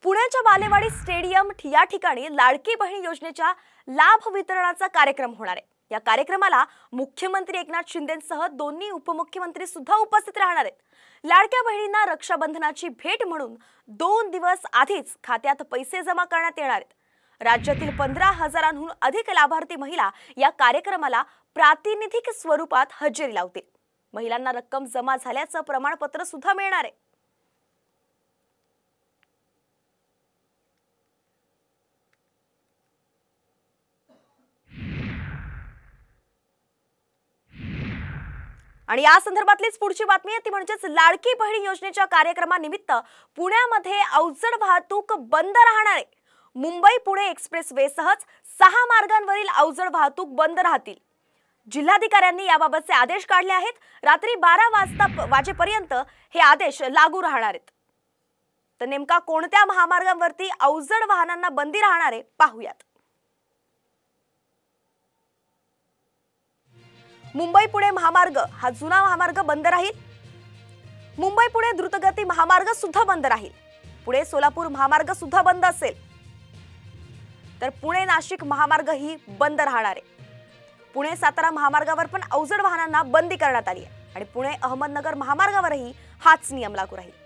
पुण्याच्या बालेवाडी स्टेडियम या ठिकाणी लाडकी बहीण योजनेच्या लाभ वितरणाचा कार्यक्रम होणार आहे। या कार्यक्रमाला मुख्यमंत्री एकनाथ शिंदेंसह दोन्ही उपमुख्यमंत्री सुद्धा उपस्थित राहणार आहेत। लाडक्या बहिणींना रक्षाबंधनाची भेट म्हणून 2 दिवस आधीच खात्यात पैसे जमा करण्यात येणार आहेत। राज्यातील 15,000हून अधिक लाभार्थी महिला या कार्यक्रमाला प्रातिनिधिक स्वरूपात हजेरी लावतील। महिलांना रक्कम जमा झाल्याचं प्रमाणपत्र सुद्धा मिळणार आहे। आणि या संदर्भातलीच पुढची बातमी आहे ती म्हणजेच लाडकी बहीण योजनेच्या कार्यक्रमानिमित्त पुण्यामध्ये अवजड वाहतूक बंद राहणार आहे। मुंबई पुणे एक्सप्रेसवे सहज 6 मार्गांवरील अवजड वाहतूक बंद राहतील। जिल्हाधिकाऱ्यांनी याबाबतचे आदेश काढले आहेत। रात्री 12 वाजेपर्यंत हे आदेश लागू राहणार आहेत। तर नेमका कोणत्या महामार्गांवरती अवजड वाहनांना बंदी राहणार आहे पाहूयात। मुंबई पुणे महामार्ग हा जुना महामार्ग बंद राहील। मुंबई पुणे द्रुतगती महामार्ग सुद्धा बंद राहील। पुणे सोलापूर महामार्ग सुद्धा बंद असेल। तर पुणे नाशिक महामार्ग ही बंद राहणार आहे। पुणे सातारा महामार्गावर पण अवजड वाहनांना बंदी करण्यात आली आहे आणि पुणे अहमदनगर महामार्गावरही हाच नियम लागू राहील।